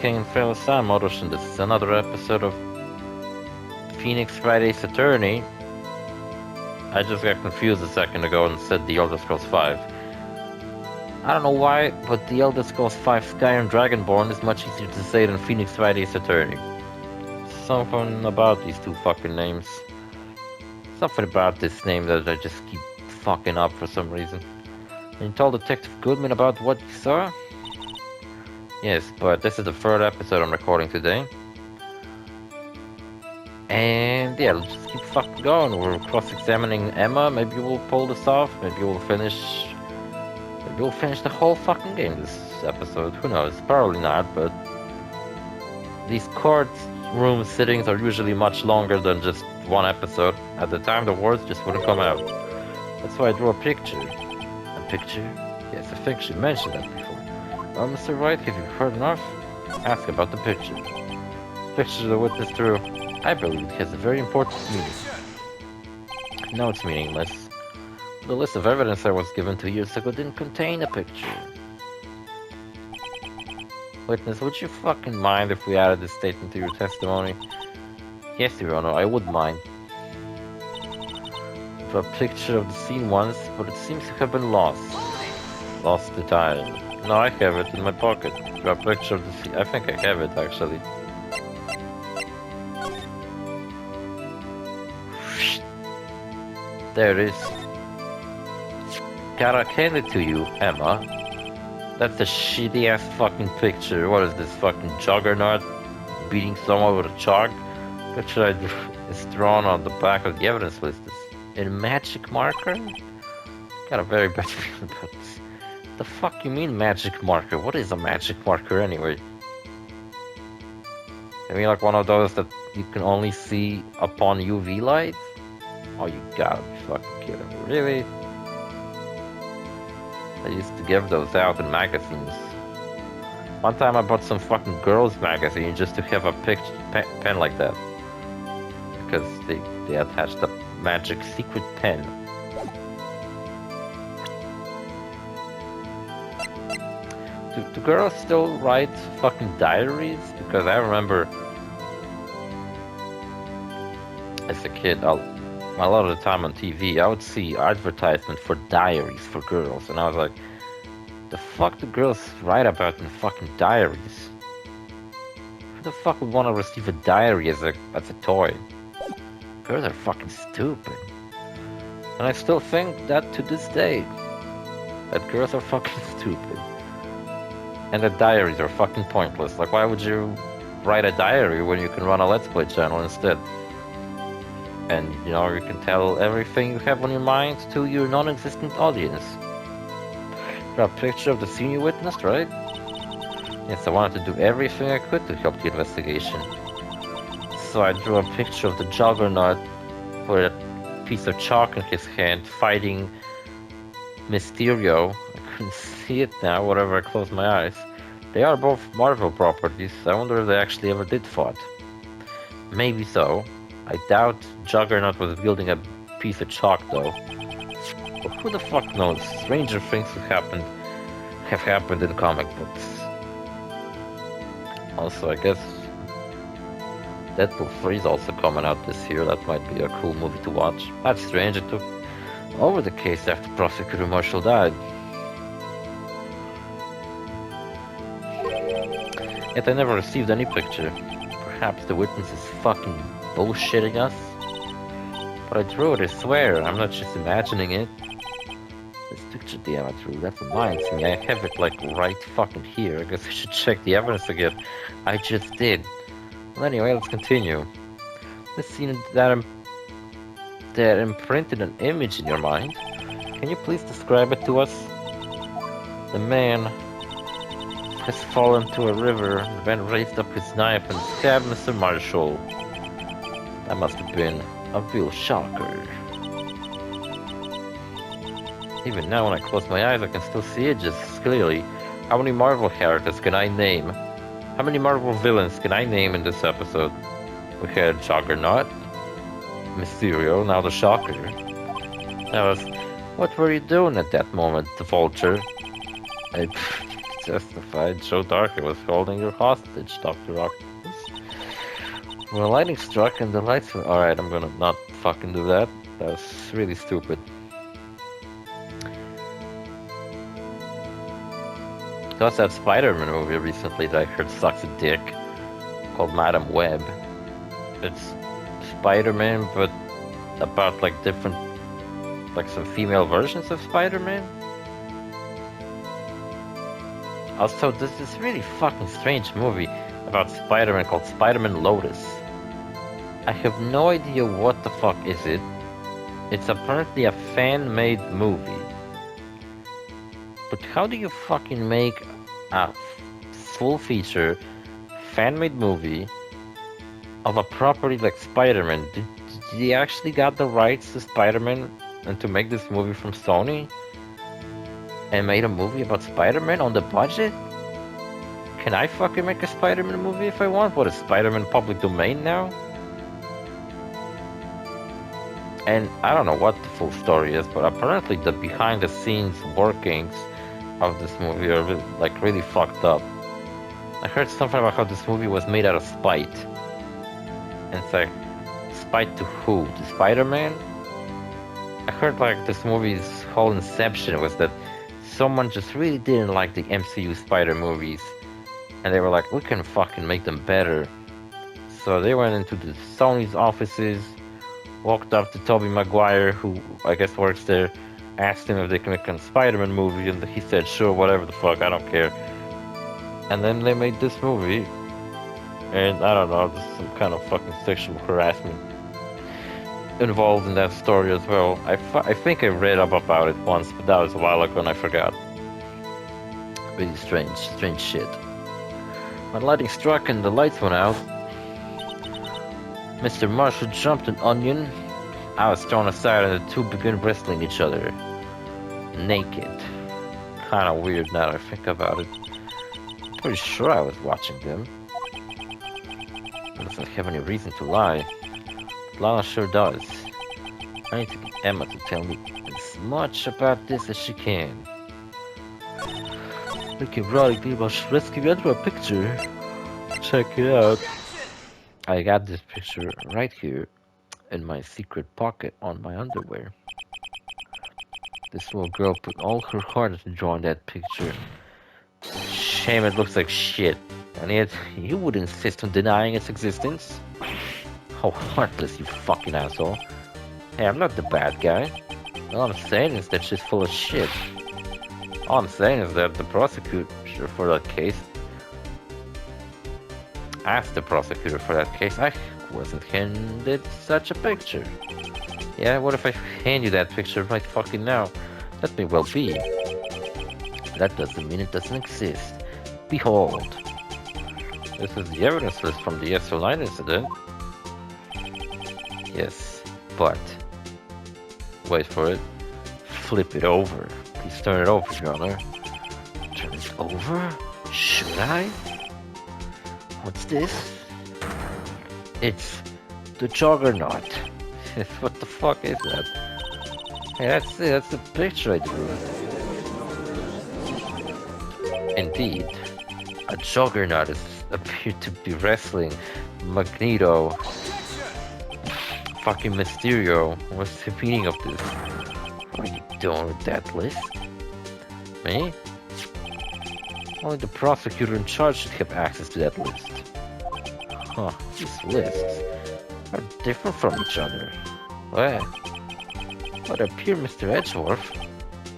King fellas, I'm OrosZ, and this is another episode of Phoenix Wright Ace Attorney. I just got confused a second ago and said The Elder Scrolls 5. I don't know why, but The Elder Scrolls 5 Skyrim Dragonborn is much easier to say than Phoenix Wright Ace Attorney. Something about these two fucking names. Something about this name that I just keep fucking up for some reason. And you told Detective Goodman about what you saw? Yes, but this is the third episode I'm recording today. And yeah, let's just keep fucking going. We're cross-examining Emma. Maybe we'll pull this off. Maybe we'll finish the whole fucking game this episode. Who knows? Probably not, but these courtroom sittings are usually much longer than just one episode. At the time, the words just wouldn't come out. That's why I drew a picture. A picture? Yes, I think she mentioned that before. Well, Mr. Wright, have you heard enough? Ask about the picture. Picture the witness drew. I believe it has a very important meaning. No, it's meaningless. The list of evidence I was given 2 years ago didn't contain a picture. Witness, would you fucking mind if we added this statement to your testimony? Yes, Your Honor, I would mind. A picture of the scene once, but it seems to have been lost. Lost to time. No, I have it in my pocket. A picture of the scene. I think I have it, actually. There it is. Gotta hand it to you, Emma. That's a shitty-ass fucking picture. What is this, fucking Juggernaut beating someone with a chalk? Picture is drawn on the back of the evidence list. In magic marker? Got a very bad feeling about this. The fuck you mean magic marker? What is a magic marker anyway? I mean like one of those that you can only see upon UV light? Oh, you gotta be fucking kidding me. Really? I used to give those out in magazines. One time I bought some fucking girls magazine just to have a pen like that. Because they attached a magic secret pen. Do girls still write fucking diaries? Because I remember as a kid, a lot of the time on TV, I would see advertisement for diaries for girls, and I was like, the fuck do girls write about in fucking diaries? Who the fuck would want to receive a diary as a toy? Girls are fucking stupid. And I still think that to this day. That girls are fucking stupid. And that diaries are fucking pointless. Like, why would you write a diary when you can run a Let's Play channel instead? And, you know, you can tell everything you have on your mind to your non-existent audience. Draw a picture of the scene you witnessed, right? Yes, I wanted to do everything I could to help the investigation. So I drew a picture of the Juggernaut with a piece of chalk in his hand fighting Mysterio. I couldn't see it now, whenever I closed my eyes. They are both Marvel properties. I wonder if they actually ever did fight. Maybe so. I doubt Juggernaut was wielding a piece of chalk though. But who the fuck knows? Stranger things have happened in comic books. Also, I guess Deadpool 3 is also coming out this year. That might be a cool movie to watch. That's strange, it took over the case after Prosecutor Marshall died. Yet I never received any picture. Perhaps the witness is fucking bullshitting us? But I drew it, I swear. I'm not just imagining it. This picture damn I drew, that reminds me. I have it like right fucking here. I guess I should check the evidence again. I just did. Well, anyway, let's continue. This scene that imprinted an image in your mind. Can you please describe it to us? The man has fallen to a river and then raised up his knife and stabbed Mr. Marshall. That must have been a real shocker. Even now when I close my eyes I can still see it just clearly. How many Marvel characters can I name? How many Marvel villains can I name in this episode? We had Juggernaut, Mysterio, now the Shocker. What were you doing at that moment, the Vulture? testified Joe Darker was holding her hostage, Dr. Octopus. When lightning struck and the lights were... Alright, I'm gonna not fucking do that. That was really stupid. There was that Spider-Man movie recently that I heard sucks a dick, called Madam Web. It's Spider-Man, but about like different, like some female versions of Spider-Man. Also, there's this really fucking strange movie about Spider-Man called Spider-Man Lotus. I have no idea what the fuck is it. It's apparently a fan-made movie. But how do you fucking make a full-feature fan-made movie of a property like Spider-Man? Did they actually got the rights to Spider-Man and to make this movie from Sony? And made a movie about Spider-Man on the budget? Can I fucking make a Spider-Man movie if I want? What, is Spider-Man public domain now? And I don't know what the full story is, but apparently the behind-the-scenes workings of this movie are like really fucked up. I heard something about how this movie was made out of spite. And it's like, spite to who? To Spider-Man? I heard like this movie's whole inception was that someone just really didn't like the MCU Spider movies. And they were like, we can fucking make them better. So they went into the Sony's offices, walked up to Tobey Maguire, who I guess works there, asked him if they can make a Spider-Man movie, and he said, sure, whatever the fuck, I don't care. And then they made this movie, and I don't know, there's some kind of fucking sexual harassment involved in that story as well. I think I read up about it once, but that was a while ago and I forgot. Really strange shit. When lightning struck and the lights went out, Mr. Marshall jumped an onion. I was thrown aside and the two began wrestling each other. Naked. Kinda weird now that I think about it. Pretty sure I was watching them. Doesn't have any reason to lie. But Lana sure does. I need to get Emma to tell me as much about this as she can. Look erotically while she rescued me under a picture. Check it out. I got this picture right here in my secret pocket on my underwear. This little girl put all her heart into drawing that picture. Shame it looks like shit. And yet, you would insist on denying its existence? How heartless, you fucking asshole. Hey, I'm not the bad guy. All I'm saying is that she's full of shit. All I'm saying is that the prosecutor for that case asked the prosecutor for that case. I wasn't handed such a picture. Yeah, what if I hand you that picture right fucking now? That may well be. That doesn't mean it doesn't exist. Behold. This is the evidence list from the SO9 incident. Yes, but... wait for it. Flip it over. Please turn it over, Your Honor. Turn it over? Should I? What's this? It's the Juggernaut. What the fuck is that? Hey, that's it. That's the picture I drew. Indeed, a Juggernaut appeared to be wrestling Magneto. Fucking Mysterio. What's the meaning of this? What are you doing with that list? Me? Only the prosecutor in charge should have access to that list. Huh, these lists are different from each other. Well, it appears, Mr. Edgeworth,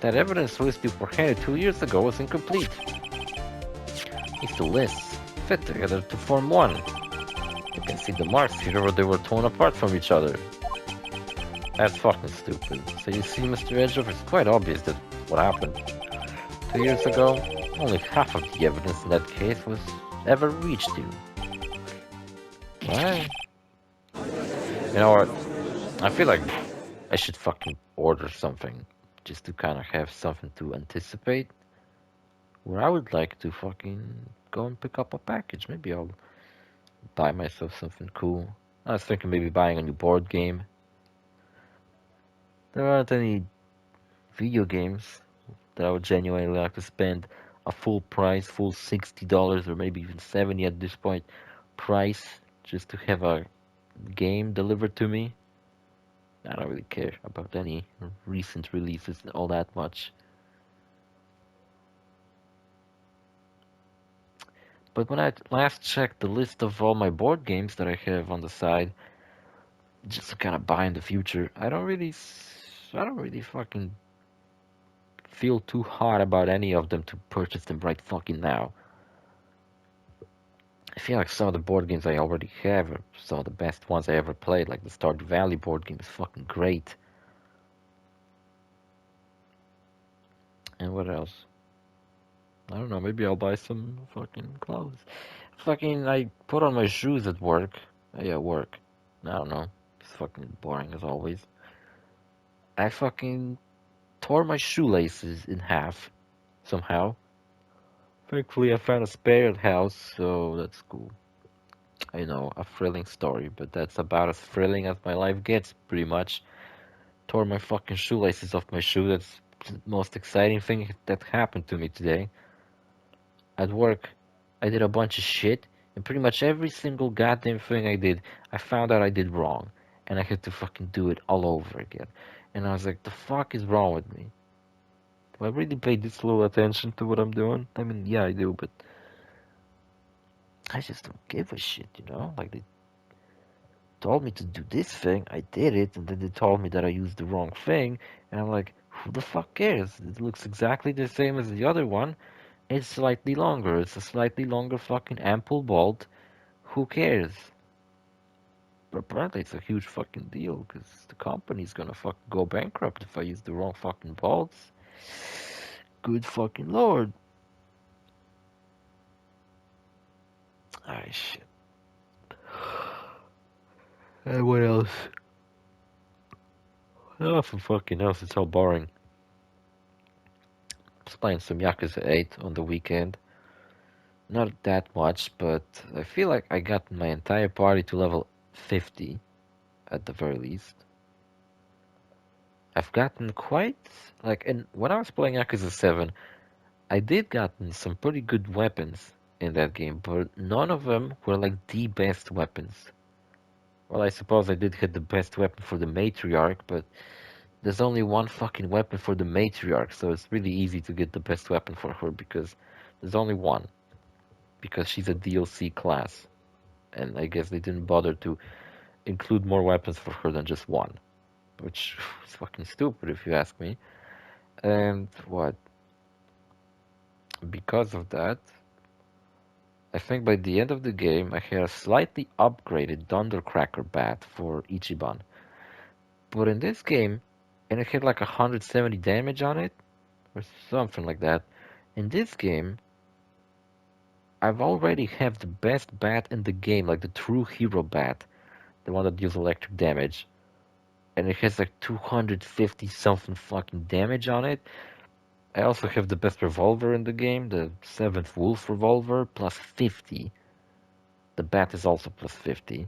that evidence list you were handed 2 years ago was incomplete. These two lists fit together to form one. You can see the marks here where they were torn apart from each other. That's fucking stupid. So you see, Mr. Edgeworth, it's quite obvious that what happened 2 years ago, only half of the evidence in that case was ever reached you. Right? You know what? I feel like I should fucking order something just to kind of have something to anticipate. Where I would like to fucking go and pick up a package. Maybe I'll buy myself something cool. I was thinking maybe buying a new board game. There aren't any video games that I would genuinely like to spend a full price, full $60 or maybe even 70 at this point price just to have a game delivered to me. I don't really care about any recent releases all that much. But when I last checked the list of all my board games that I have on the side, just to kind of buy in the future, I don't really fucking feel too hot about any of them to purchase them right fucking now. I feel like some of the board games I already have are some of the best ones I ever played, like the Stardew Valley board game is fucking great. And what else? I don't know, maybe I'll buy some fucking clothes. Fucking, I put on my shoes at work. Yeah, work. I don't know. It's fucking boring as always. I fucking tore my shoelaces in half somehow. Thankfully, I found a spare at house, so that's cool. I know, a thrilling story, but that's about as thrilling as my life gets, pretty much. Tore my fucking shoelaces off my shoe. That's the most exciting thing that happened to me today. At work, I did a bunch of shit, and pretty much every single goddamn thing I did, I found out I did wrong, and I had to fucking do it all over again. And I was like, the fuck is wrong with me? Do I really pay this little attention to what I'm doing? I mean, yeah, I do, but I just don't give a shit, you know? Like, they told me to do this thing, I did it, and then they told me that I used the wrong thing, and I'm like, who the fuck cares? It looks exactly the same as the other one. It's slightly longer. It's a slightly longer fucking ample bolt. Who cares? But apparently it's a huge fucking deal because the company's gonna fucking go bankrupt if I use the wrong fucking bolts. Good fucking lord. Ah, shit. And what else? Nothing fucking else. It's all boring. I was playing some Yakuza 8 on the weekend. Not that much, but I feel like I got my entire party to level 50 at the very least. I've gotten quite like, and when I was playing Yakuza 7, I did gotten some pretty good weapons in that game, but none of them were like the best weapons. Well, I suppose I did hit the best weapon for the matriarch, but there's only one fucking weapon for the matriarch, so it's really easy to get the best weapon for her because there's only one, because she's a DLC class, and I guess they didn't bother to include more weapons for her than just one, which is fucking stupid if you ask me. And what? Because of that, I think by the end of the game I had a slightly upgraded Thundercracker bat for Ichiban. But in this game, and it had like 170 damage on it, or something like that. In this game, I've already have the best bat in the game, like the true hero bat, the one that deals electric damage. And it has like 250 something fucking damage on it. I also have the best revolver in the game, the 7th Wolf revolver, plus 50. The bat is also plus 50.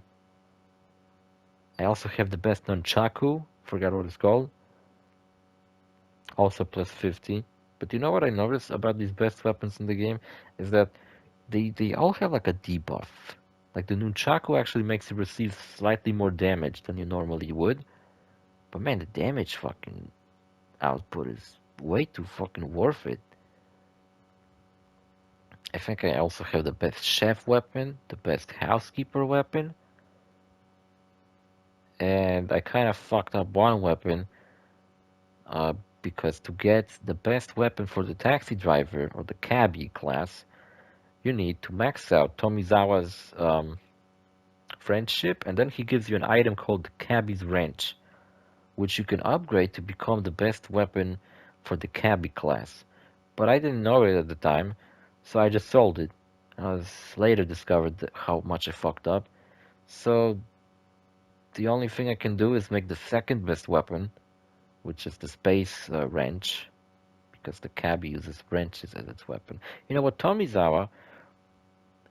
I also have the best nunchaku, forgot what it's called, also plus 50. But you know what I noticed about these best weapons in the game is that they all have like a debuff. Like the nunchaku actually makes you receive slightly more damage than you normally would. But man, the damage fucking output is way too fucking worth it. I think I also have the best chef weapon, the best housekeeper weapon, and I kind of fucked up one weapon uh, because to get the best weapon for the taxi driver or the cabbie class, you need to max out Tomizawa's friendship, and then he gives you an item called the cabbie's wrench, which you can upgrade to become the best weapon for the cabbie class. But I didn't know it at the time, so I just sold it. I was later discovered how much I fucked up. So the only thing I can do is make the second best weapon, which is the space wrench, because the cabbie uses wrenches as its weapon. You know what? Tomizawa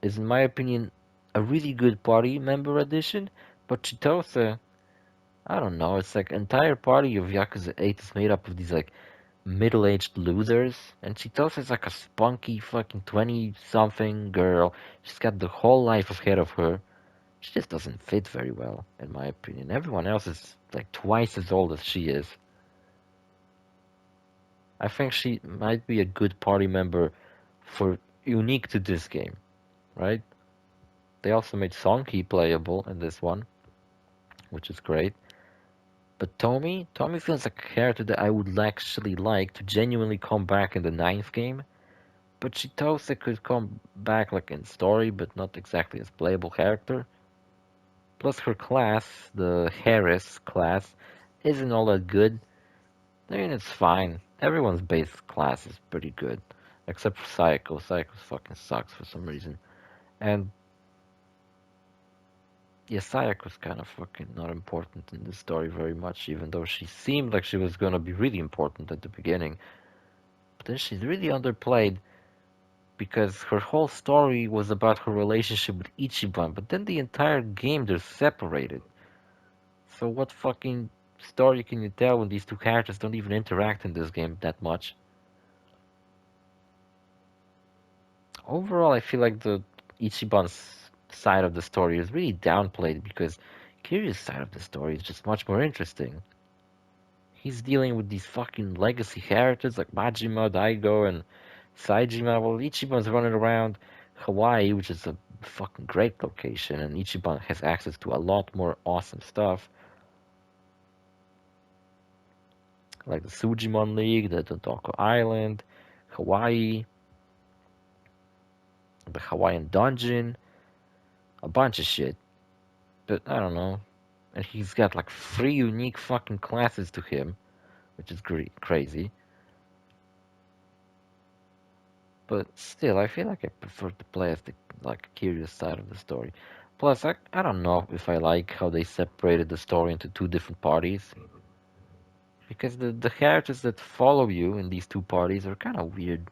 is, in my opinion, a really good party member addition, but Chitose, I don't know. It's like entire party of Yakuza 8 is made up of these like middle-aged losers, and Chitose like a spunky fucking 20-something girl. She's got the whole life ahead of her. She just doesn't fit very well, in my opinion. Everyone else is like twice as old as she is. I think she might be a good party member for unique to this game, right? They also made Sonky playable in this one, which is great. But Tommy feels like a character that I would actually like to genuinely come back in the ninth game. But Chitose could come back like in story, but not exactly as playable character. Plus her class, the Harris class, isn't all that good. I mean, it's fine. Everyone's base class is pretty good. Except for Psycho. Psycho fucking sucks for some reason. And yeah, Sayako's kind of fucking not important in this story very much, even though she seemed like she was gonna be really important at the beginning. But then she's really underplayed because her whole story was about her relationship with Ichiban, but then the entire game they're separated. So what fucking story can you tell when these two characters don't even interact in this game that much? Overall, I feel like the Ichiban's side of the story is really downplayed because Kiryu's side of the story is just much more interesting. He's dealing with these fucking legacy characters like Majima, Daigo, and Saejima. Well, Ichiban's running around Hawaii, which is a fucking great location, and Ichiban has access to a lot more awesome stuff, like the Sujimon League, the Totoko Island, Hawaii, the Hawaiian Dungeon, a bunch of shit. But I don't know. And he's got like 3 unique fucking classes to him, which is crazy. But still, I feel like I prefer to play as the like curious side of the story. Plus, I don't know if I like how they separated the story into 2 different parties. Because the characters that follow you in these 2 parties are kind of weird.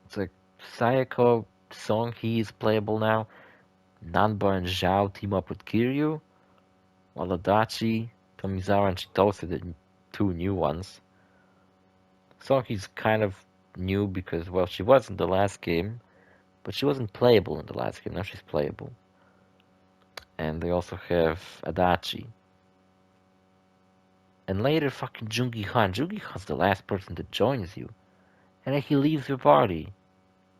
It's like Sayako Song He is playable now. Nanba and Zhao team up with Kiryu. While Adachi, Tomizawa, and Chitose, the 2 new ones. Songy's kind of new because, well, she was in the last game, but she wasn't playable in the last game. Now she's playable. And they also have Adachi. And later, fucking Jungi Han. Jungi Han's the last person that joins you. And then he leaves your party.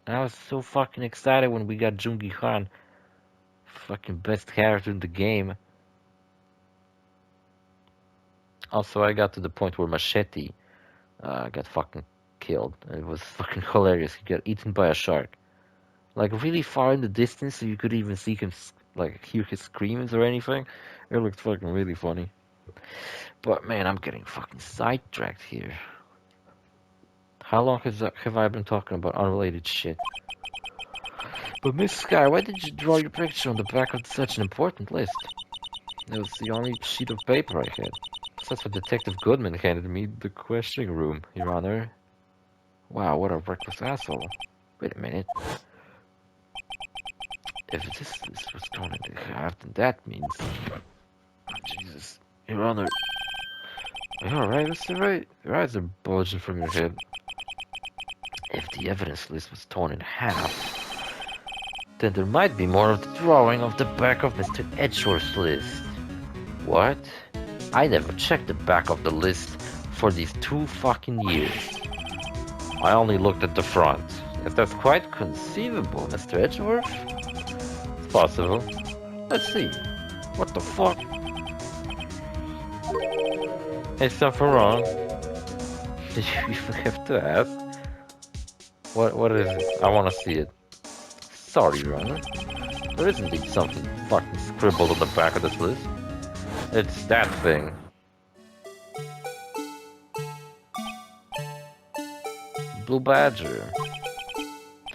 And I was so fucking excited when we got Jungi Han. Fucking best character in the game. Also, I got to the point where Machete got fucking killed. And it was fucking hilarious. He got eaten by a shark. Like really far in the distance, so you could even see him, like hear his screams or anything. It looked fucking really funny. But man, I'm getting fucking sidetracked here. How long have I been talking about unrelated shit? But Miss Sky, why did you draw your picture on the back of such an important list? It was the only sheet of paper I had. That's what Detective Goodman handed me the questioning room, Your Honor. Wow, what a reckless asshole. Wait a minute. If this was thrown in the half, then that means... Oh, Jesus. Your Honor. Are you alright, Mr. Wright? Your eyes are bulging from your head. If the evidence list was torn in half, then there might be more of the drawing of the back of Mr. Edgeworth's list. What? I never checked the back of the list for these 2 fucking years. I only looked at the front. Yes, that's quite conceivable, Mr. Edgeworth. It's possible. Let's see. What the fuck? Is something wrong? Did you even have to ask? What is it? I wanna see it. Sorry, Your Honor. There is indeed something fucking scribbled on the back of this list. It's that thing. Blue Badger.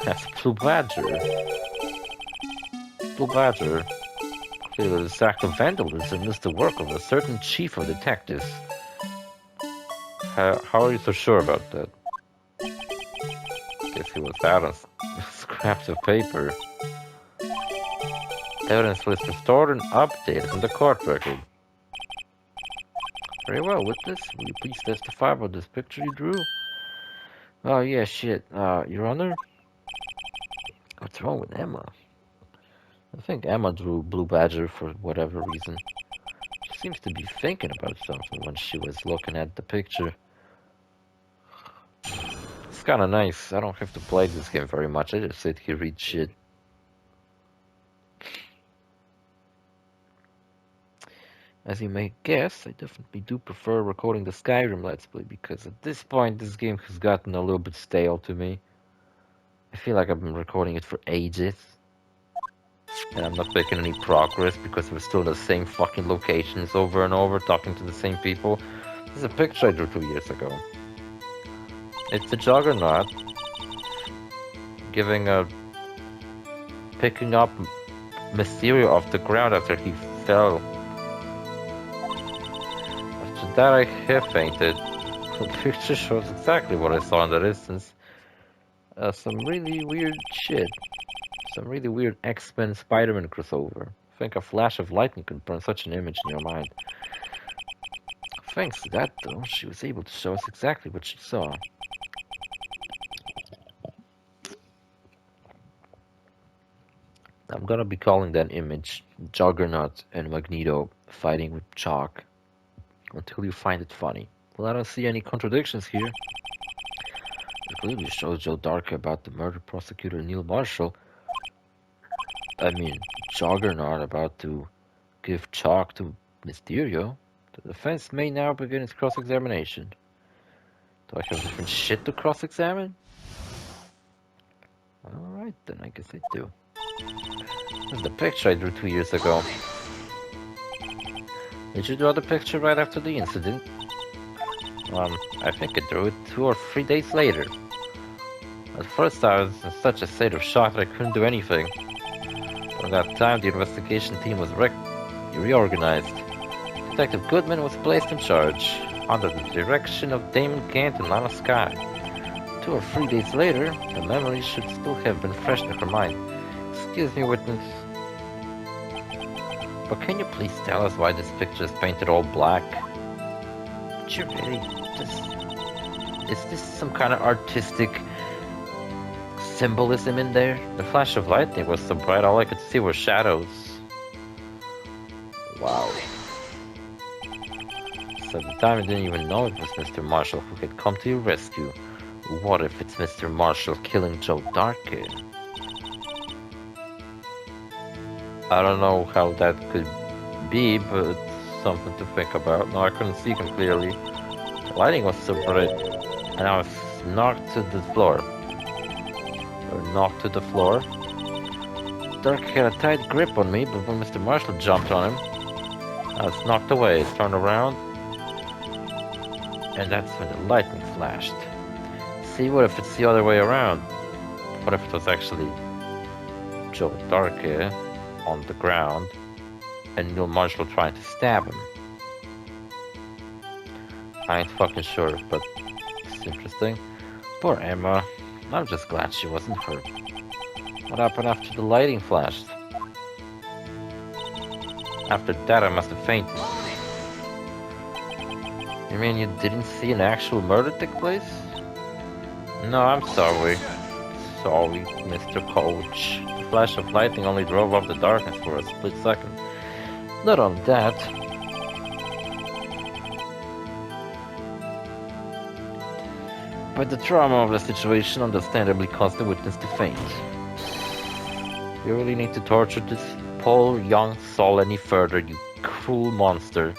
That's Blue Badger. Blue Badger. Clearly this act of vandalism is the work of a certain chief of detectives. How are you so sure about that? Guess he was out on scraps of paper. Evidence list restored and updated in the court record. Very well, witness. Will you please testify about this picture you drew? Oh, yeah, shit. Your Honor? What's wrong with Emma? I think Emma drew Blue Badger for whatever reason. She seems to be thinking about something when she was looking at the picture. It's kinda nice. I don't have to play this game very much. I just sit here, read shit. As you may guess, I definitely do prefer recording the Skyrim Let's Play, because at this point this game has gotten a little bit stale to me. I feel like I've been recording it for ages, and I'm not making any progress because we're still in the same fucking locations over and over, talking to the same people. This is a picture I drew 2 years ago. It's the Juggernaut picking up Mysterio off the ground after he fell. After that I hair fainted. The picture shows exactly what I saw in the distance. Some really weird shit. Some really weird X-Men Spider-Man crossover. I think a flash of lightning could burn such an image in your mind. Thanks to that, though, she was able to show us exactly what she saw. I'm gonna be calling that image Juggernaut and Magneto fighting with chalk until you find it funny. Well, I don't see any contradictions here. It clearly shows Joe Darker about the murder prosecutor Neil Marshall. I mean, Juggernaut about to give chalk to Mysterio. The defense may now begin its cross-examination. Do I have different shit to cross-examine? Alright, then I guess I do. This is the picture I drew 2 years ago. Did you draw the picture right after the incident? I think I drew it 2 or 3 days later. At first I was in such a state of shock that I couldn't do anything. From that time the investigation team was reorganized. Detective Goodman was placed in charge, under the direction of Damon Gant and Lana Skye. 2 or 3 days later, the memories should still have been fresh in her mind. Excuse me, witness. But can you please tell us why this picture is painted all black? But you really is this some kind of artistic symbolism in there? The flash of lightning was so bright all I could see were shadows. Wow. So at the time I didn't even know it was Mr. Marshall who had come to your rescue. What if it's Mr. Marshall killing Joe Darker? I don't know how that could be, but it's something to think about. No, I couldn't see him clearly. The lighting was so bright, and I was knocked to the floor. Or knocked to the floor. Dark had a tight grip on me, but when Mr. Marshall jumped on him, I was knocked away, turned around, and that's when the lightning flashed. See, what if it's the other way around? What if it was actually Joe Darker on the ground and Neil Marshall trying to stab him? I ain't fucking sure, but it's interesting. Poor Emma. I'm just glad she wasn't hurt. What happened after the lighting flashed? After that I must have fainted. You mean you didn't see an actual murder take place? No, I'm sorry. Sorry, Mr. Coach. The flash of lightning only drove off the darkness for a split second. Not only that, but the trauma of the situation understandably caused the witness to faint. You really need to torture this poor young soul any further, you cruel monster.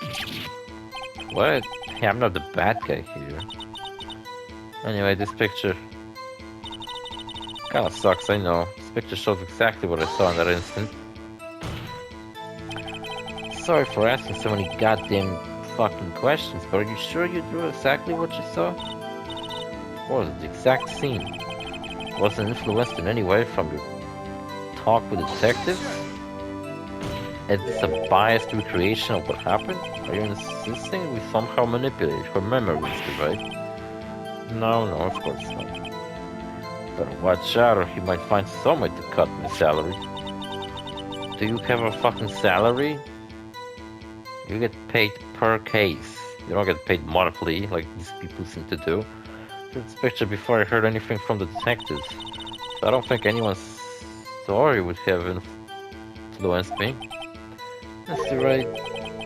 What? Hey, I'm not the bad guy here. Anyway, this picture kinda sucks, I know. This picture shows exactly what I saw in that instant. Sorry for asking so many goddamn fucking questions, but are you sure you drew exactly what you saw? Or was it the exact scene? Wasn't influenced in any way from your talk with the detectives? Is this a biased recreation of what happened? Are you insisting we somehow manipulated her memories, right? No, of course not. Better watch out or he might find some way to cut my salary. Do you have a fucking salary? You get paid per case. You don't get paid monthly like these people seem to do. I took this picture before I heard anything from the detectives. So I don't think anyone's story would have influenced me. Mr. Wright,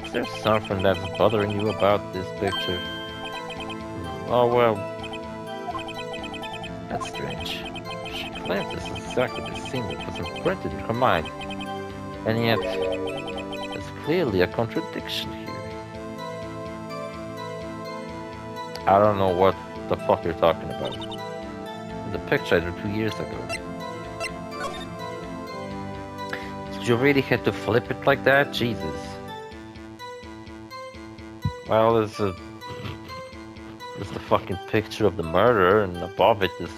is there something that's bothering you about this picture? Oh well, that's strange. She claims this is exactly the scene that was imprinted in her mind. And yet, there's clearly a contradiction here. I don't know what the fuck you're talking about. The picture I drew 2 years ago. Did you really have to flip it like that? Jesus. Well, there's the fucking picture of the murderer, and above it is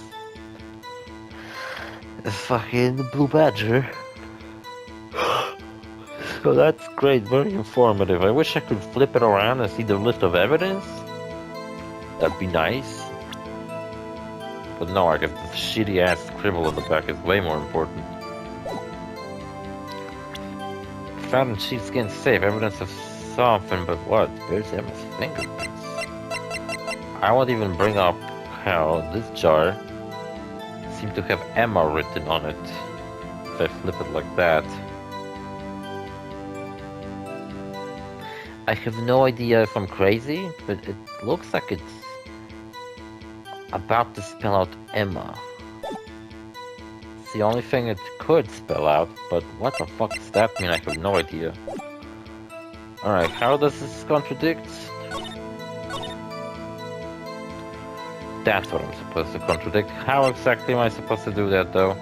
fucking blue badger. So that's great, very informative. I wish I could flip it around and see the list of evidence. That'd be nice. But no, I guess the shitty ass scribble on the back is way more important. Found in sheepskin safe, evidence of something, but what? There's Emma's fingerprints. I won't even bring up how this jar seemed to have Emma written on it. If I flip it like that. I have no idea if I'm crazy, but it looks like it's about to spell out Emma. It's the only thing it could spell out, but what the fuck does that mean? I have no idea. Alright, how does this contradict? That's what I'm supposed to contradict. How exactly am I supposed to do that, though?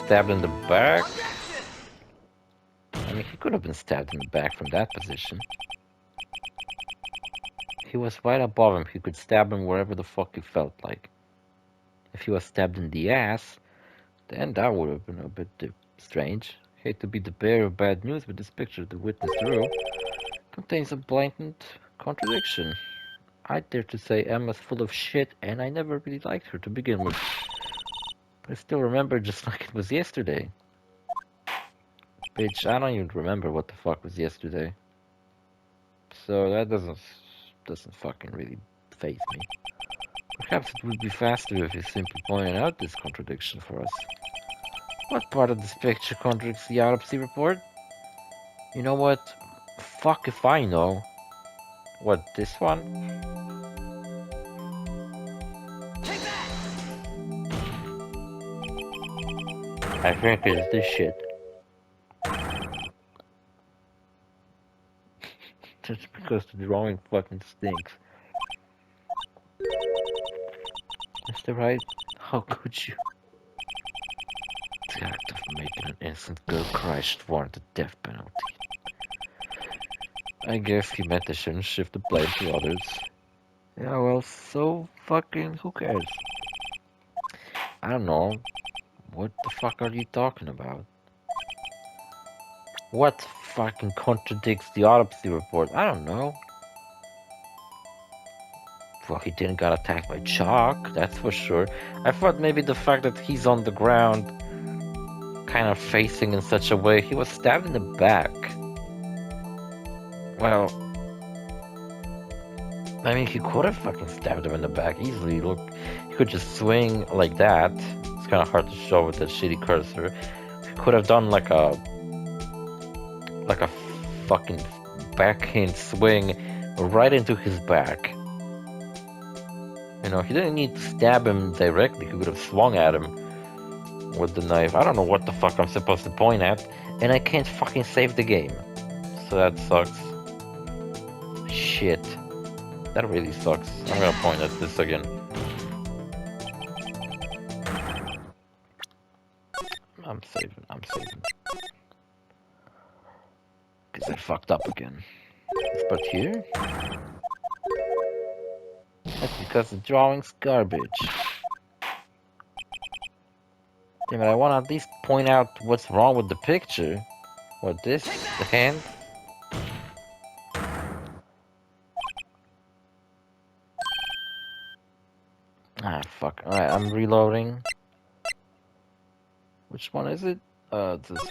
Stabbed in the back? I mean, he could have been stabbed in the back from that position. He was right above him. He could stab him wherever the fuck he felt like. If he was stabbed in the ass, then that would have been a bit strange. Hate to be the bearer of bad news, but this picture the witness drew contains a blatant contradiction. I dare to say Emma's full of shit, and I never really liked her to begin with. But I still remember just like it was yesterday. Bitch, I don't even remember what the fuck was yesterday. So that doesn't fucking really faze me. Perhaps it would be faster if you simply pointed out this contradiction for us. What part of this picture contradicts the autopsy report? You know what? Fuck if I know. What, this one? Take that! I think it's this shit. Just because the drawing fucking stinks. Mr. Wright, how could you? The act of making an innocent girl cry should warrant the death penalty. I guess he meant I shouldn't shift the blame to others. Yeah, well, so fucking who cares? I don't know. What the fuck are you talking about? What fucking contradicts the autopsy report? I don't know. Well, he didn't get attacked by chalk, that's for sure. I thought maybe the fact that he's on the ground, kind of facing in such a way, he was stabbed in the back. Well, I mean, he could have fucking stabbed him in the back easily. Look, he could just swing like that. It's kind of hard to show with that shitty cursor. He could have done like a fucking backhand swing right into his back. You know, he didn't need to stab him directly. He could have swung at him with the knife. I don't know what the fuck I'm supposed to point at, and I can't fucking save the game. So that sucks. Shit. That really sucks. I'm gonna point at this again. I'm saving. Because I fucked up again. But here? That's because the drawing's garbage. Damn it, I want to at least point out what's wrong with the picture. What, this? The hand? Ah, fuck. Alright, I'm reloading. Which one is it? This one.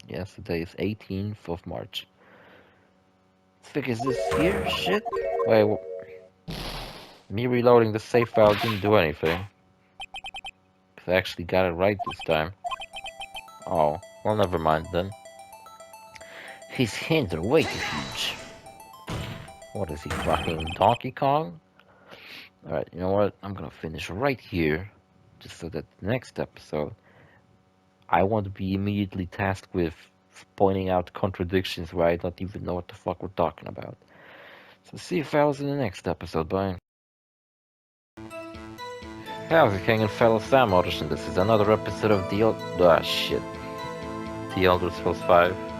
Yes, today is 18th of March. Fuck, is this here? Shit. Wait, me reloading the save file didn't do anything. Cause I actually got it right this time. Oh, well, never mind then. His hands are way too huge. What is he, fucking Donkey Kong? Alright, you know what? I'm gonna finish right here. Just so that the next episode, I want to be immediately tasked with pointing out contradictions where I don't even know what the fuck we're talking about. So see you fellas in the next episode, bye. How's it, King and fellow Sam Otters, and this is another episode of The Elder Scrolls 5.